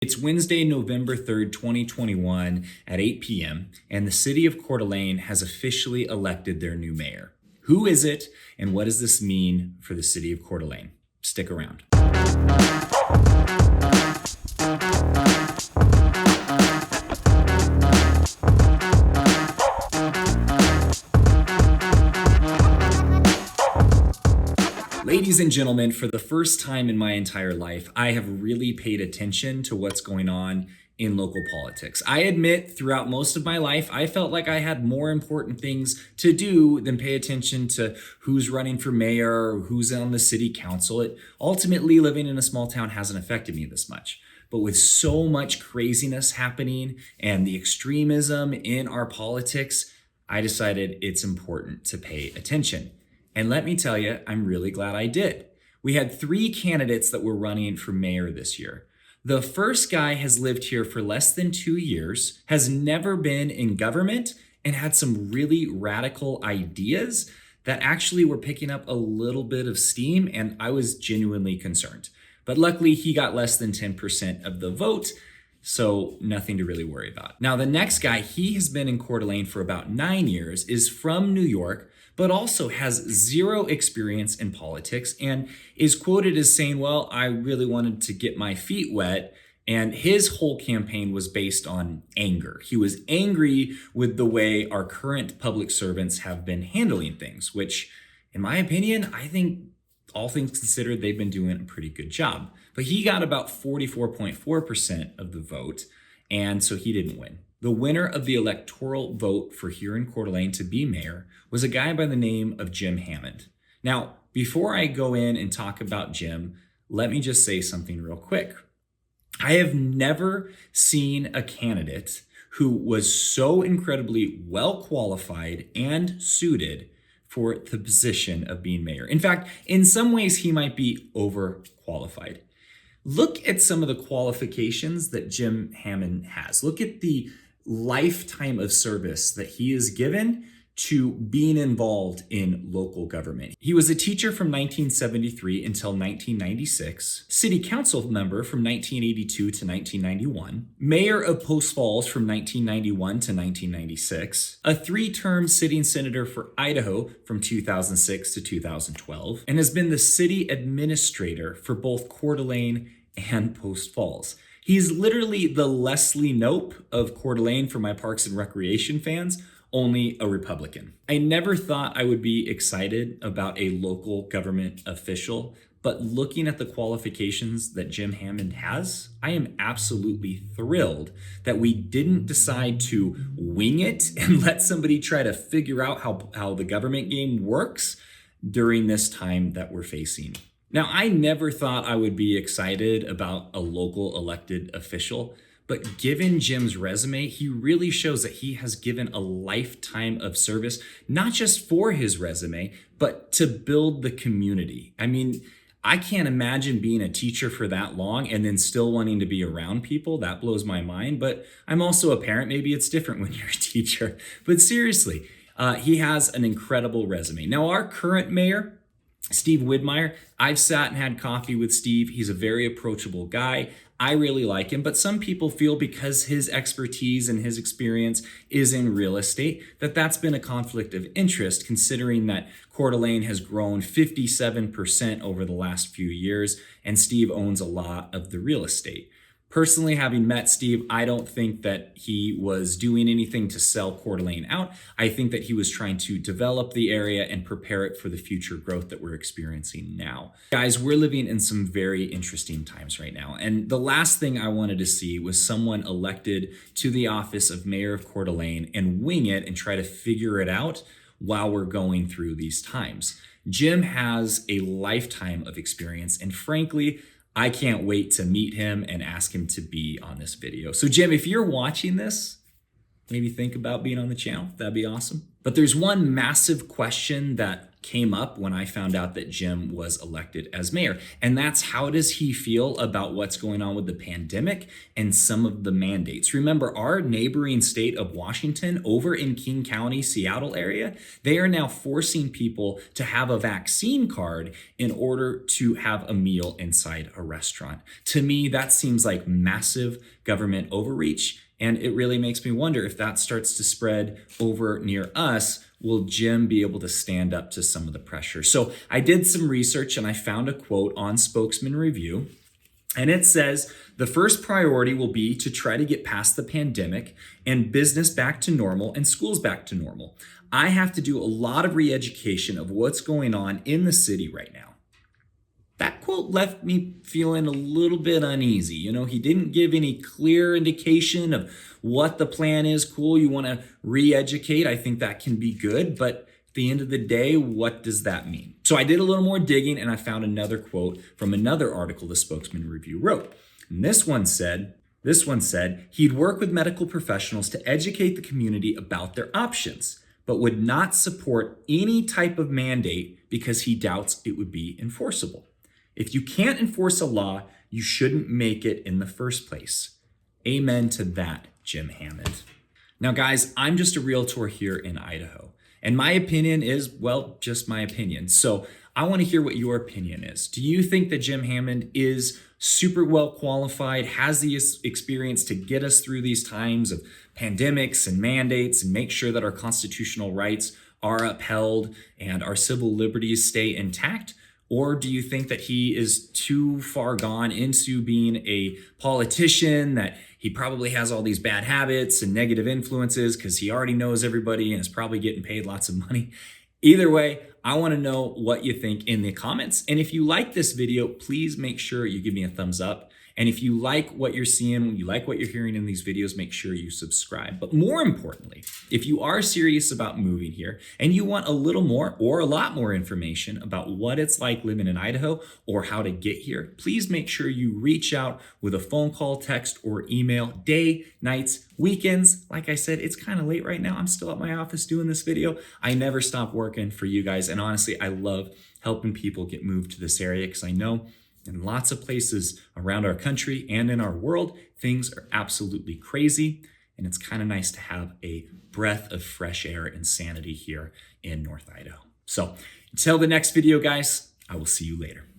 It's Wednesday, November 3rd, 2021 at 8 p.m., and the city of Coeur d'Alene has officially elected their new mayor. Who is it, and what does this mean for the city of Coeur d'Alene? Stick around. Ladies and gentlemen, for the first time in my entire life, I have really paid attention to what's going on in local politics. I admit throughout most of my life, I felt like I had more important things to do than pay attention to who's running for mayor or who's on the city council. Ultimately, living in a small town hasn't affected me this much. But with so much craziness happening and the extremism in our politics, I decided it's important to pay attention. And let me tell you, I'm really glad I did. We had 3 candidates that were running for mayor this year. The first guy has lived here for less than 2 years, has never been in government, and had some really radical ideas that actually were picking up a little bit of steam, and I was genuinely concerned. But luckily, he got less than 10% of the vote, so nothing to really worry about. Now, the next guy, he has been in Coeur d'Alene for about 9 years, is from New York, but also has 0 experience in politics and is quoted as saying, well, I really wanted to get my feet wet. And his whole campaign was based on anger. He was angry with the way our current public servants have been handling things, which, in my opinion, I think all things considered, they've been doing a pretty good job. But he got about 44.4% of the vote, and so he didn't win. The winner of the electoral vote for here in Coeur d'Alene to be mayor was a guy by the name of Jim Hammond. Now, before I go in and talk about Jim, let me just say something real quick. I have never seen a candidate who was so incredibly well qualified and suited for the position of being mayor. In fact, in some ways, he might be overqualified. Look at some of the qualifications that Jim Hammond has. Look at the lifetime of service that he is given to being involved in local government. He was a teacher from 1973 until 1996, city council member from 1982 to 1991, mayor of Post Falls from 1991 to 1996, a 3-term sitting senator for Idaho from 2006 to 2012, and has been the city administrator for both Coeur d'Alene and Post Falls. He's literally the Leslie Knope of Coeur d'Alene for my Parks and Recreation fans, only a Republican. I never thought I would be excited about a local government official, but looking at the qualifications that Jim Hammond has, I am absolutely thrilled that we didn't decide to wing it and let somebody try to figure out how the government game works during this time that we're facing. Now, I never thought I would be excited about a local elected official, but given Jim's resume, he really shows that he has given a lifetime of service, not just for his resume, but to build the community. I mean, I can't imagine being a teacher for that long and then still wanting to be around people. That blows my mind, but I'm also a parent. Maybe it's different when you're a teacher, but seriously, he has an incredible resume. Now, our current mayor, Steve Widmyer, I've sat and had coffee with Steve. He's a very approachable guy. I really like him, but some people feel because his expertise and his experience is in real estate, that's been a conflict of interest, considering that Coeur d'Alene has grown 57% over the last few years, and Steve owns a lot of the real estate. Personally, having met Steve, I don't think that he was doing anything to sell Coeur d'Alene out. I think that he was trying to develop the area and prepare it for the future growth that we're experiencing now. Guys, we're living in some very interesting times right now. And the last thing I wanted to see was someone elected to the office of mayor of Coeur d'Alene and wing it and try to figure it out while we're going through these times. Jim has a lifetime of experience, and frankly, I can't wait to meet him and ask him to be on this video. So Jim, if you're watching this, maybe think about being on the channel. That'd be awesome. But there's one massive question that came up when I found out that Jim was elected as mayor. And that's, how does he feel about what's going on with the pandemic and some of the mandates? Remember, our neighboring state of Washington, over in King County, Seattle area, they are now forcing people to have a vaccine card in order to have a meal inside a restaurant. To me, that seems like massive government overreach. And it really makes me wonder, if that starts to spread over near us, will Jim be able to stand up to some of the pressure? So I did some research and I found a quote on Spokesman Review. And it says, the first priority will be to try to get past the pandemic and business back to normal and schools back to normal. I have to do a lot of re-education of what's going on in the city right now. That quote left me feeling a little bit uneasy. You know, he didn't give any clear indication of what the plan is. Cool, you want to re-educate. I think that can be good. But at the end of the day, what does that mean? So I did a little more digging and I found another quote from another article the Spokesman Review wrote. And this one said, he'd work with medical professionals to educate the community about their options, but would not support any type of mandate because he doubts it would be enforceable. If you can't enforce a law, you shouldn't make it in the first place. Amen to that, Jim Hammond. Now, guys, I'm just a realtor here in Idaho, and my opinion is, well, just my opinion. So I want to hear what your opinion is. Do you think that Jim Hammond is super well qualified, has the experience to get us through these times of pandemics and mandates and make sure that our constitutional rights are upheld and our civil liberties stay intact? Or do you think that he is too far gone into being a politician, that he probably has all these bad habits and negative influences because he already knows everybody and is probably getting paid lots of money? Either way, I want to know what you think in the comments. And if you like this video, please make sure you give me a thumbs up. And if you like what you're seeing, you like what you're hearing in these videos, make sure you subscribe. But more importantly, if you are serious about moving here and you want a little more or a lot more information about what it's like living in Idaho or how to get here, please make sure you reach out with a phone call, text, or email, day, nights, weekends. Like I said, it's kind of late right now. I'm still at my office doing this video. I never stop working for you guys. And honestly, I love helping people get moved to this area because I know in lots of places around our country and in our world, things are absolutely crazy. And it's kind of nice to have a breath of fresh air and sanity here in North Idaho. So until the next video, guys, I will see you later.